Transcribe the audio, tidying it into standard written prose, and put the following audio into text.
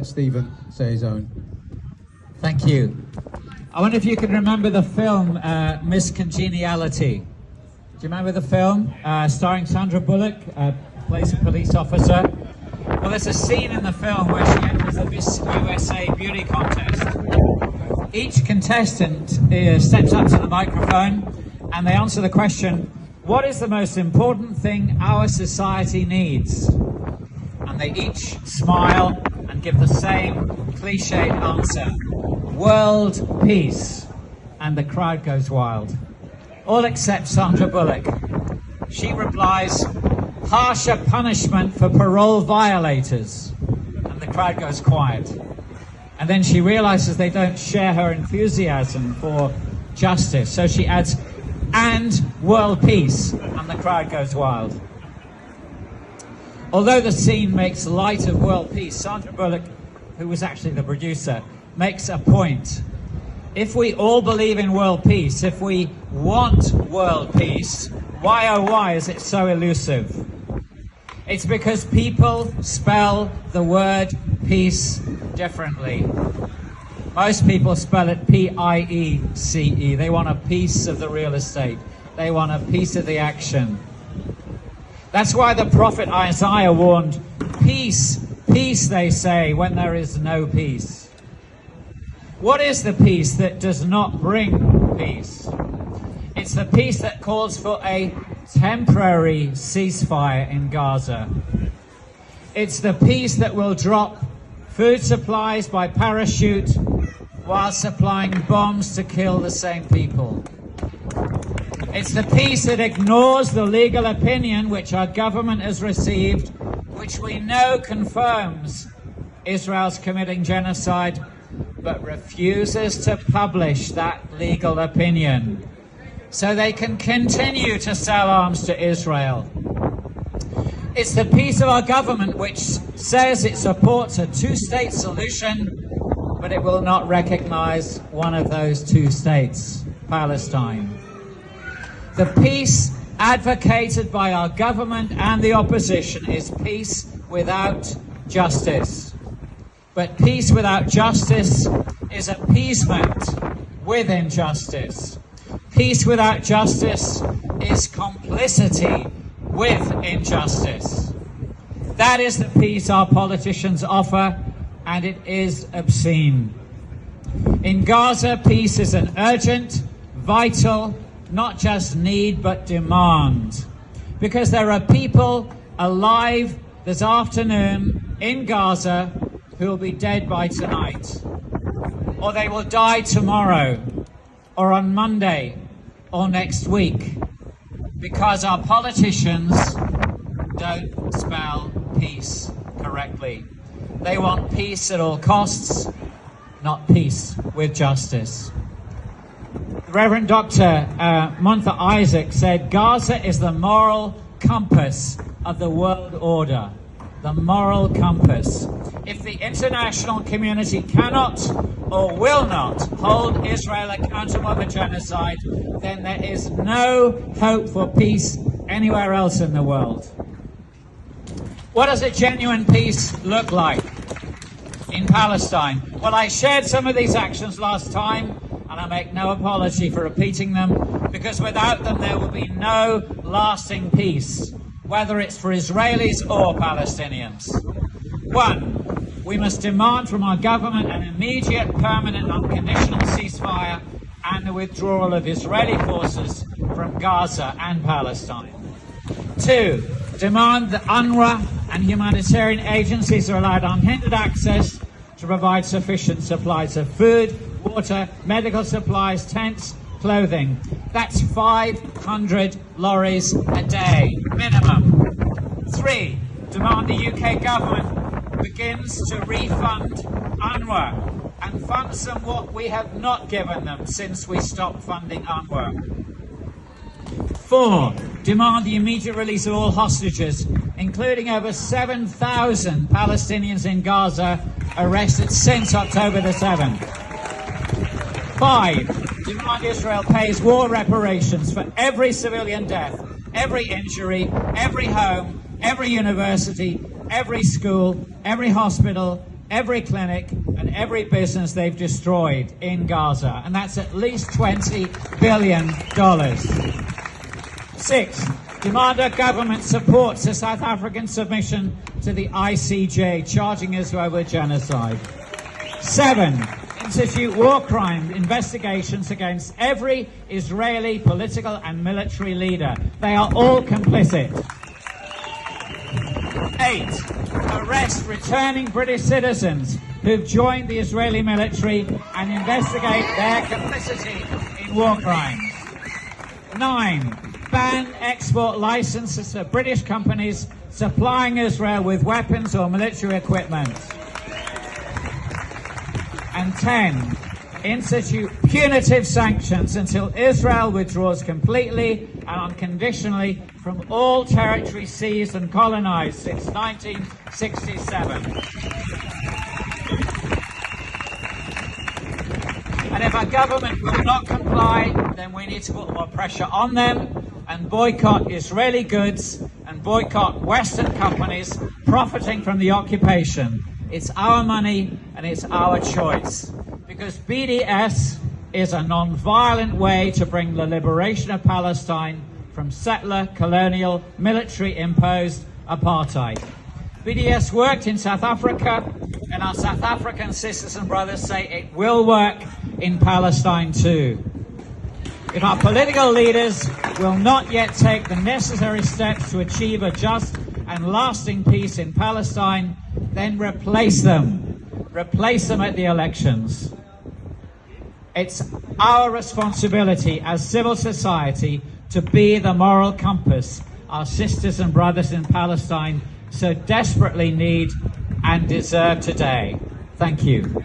Stephen say his own. Thank you. I wonder if you can remember the film Miss Congeniality. Do you remember the film starring Sandra Bullock, plays a police officer? Well, there's a scene in the film where she enters the Miss USA beauty contest. Each contestant steps up to the microphone and they answer the question, what is the most important thing our society needs? And they each smile and give the same cliched answer, world peace. And the crowd goes wild. All except Sandra Bullock. She replies, harsher punishment for parole violators. And the crowd goes quiet. And then she realizes they don't share her enthusiasm for justice. So she adds, and world peace. And the crowd goes wild. Although the scene makes light of world peace, Sandra Bullock, who was actually the producer, makes a point. If we all believe in world peace, if we want world peace, why oh why is it so elusive? It's because people spell the word peace differently. Most people spell it P-I-E-C-E. They want a piece of the real estate. They want a piece of the action. That's why the prophet Isaiah warned, peace, peace, they say, when there is no peace. What is the peace that does not bring peace? It's the peace that calls for a temporary ceasefire in Gaza. It's the peace that will drop food supplies by parachute while supplying bombs to kill the same people. It's the peace that ignores the legal opinion which our government has received, which we know confirms Israel's committing genocide, but refuses to publish that legal opinion so they can continue to sell arms to Israel. It's the peace of our government which says it supports a two-state solution, but it will not recognize one of those two states, Palestine. The peace advocated by our government and the opposition is peace without justice. But peace without justice is appeasement with injustice. Peace without justice is complicity with injustice. That is the peace our politicians offer, and it is obscene. In Gaza, peace is an urgent, vital, not just need, but demand. Because there are people alive this afternoon in Gaza who will be dead by tonight. Or they will die tomorrow, or on Monday, or next week. Because our politicians don't spell peace correctly. They want peace at all costs, not peace with justice. Reverend Dr. Munther Isaac said, Gaza is the moral compass of the world order. The moral compass. If the international community cannot or will not hold Israel accountable for genocide, then there is no hope for peace anywhere else in the world. What does a genuine peace look like in Palestine? Well, I shared some of these actions last time, and I make no apology for repeating them, because without them there will be no lasting peace, whether it's for Israelis or Palestinians. 1, we must demand from our government an immediate, permanent, unconditional ceasefire and the withdrawal of Israeli forces from Gaza and Palestine. 2, demand that UNRWA and humanitarian agencies are allowed unhindered access to provide sufficient supplies of food, water, medical supplies, tents, clothing. That's 500 lorries a day, minimum. 3, demand the UK government begins to refund UNRWA and funds them what we have not given them since we stopped funding UNRWA. 4, demand the immediate release of all hostages, including over 7,000 Palestinians in Gaza arrested since October the 7th. 5, demand Israel pays war reparations for every civilian death, every injury, every home, every university, every school, every hospital, every clinic and every business they've destroyed in Gaza, and that's at least $20 billion. 6, demand our government supports the South African submission to the ICJ, charging Israel with genocide. 7, institute war crime investigations against every Israeli political and military leader. They are all complicit. 8, arrest returning British citizens who've joined the Israeli military and investigate their complicity in war crimes. 9, ban export licenses to British companies supplying Israel with weapons or military equipment. And 10, institute punitive sanctions until Israel withdraws completely and unconditionally from all territory seized and colonized since 1967. And if our government will not comply, then we need to put more pressure on them and boycott Israeli goods and boycott Western companies profiting from the occupation. It's our money and it's our choice. Because BDS is a non-violent way to bring the liberation of Palestine from settler, colonial, military-imposed apartheid. BDS worked in South Africa, and our South African sisters and brothers say it will work in Palestine too. If our political leaders will not yet take the necessary steps to achieve a just and lasting peace in Palestine, then replace them. Replace them at the elections. It's our responsibility as civil society to be the moral compass our sisters and brothers in Palestine so desperately need and deserve today. Thank you.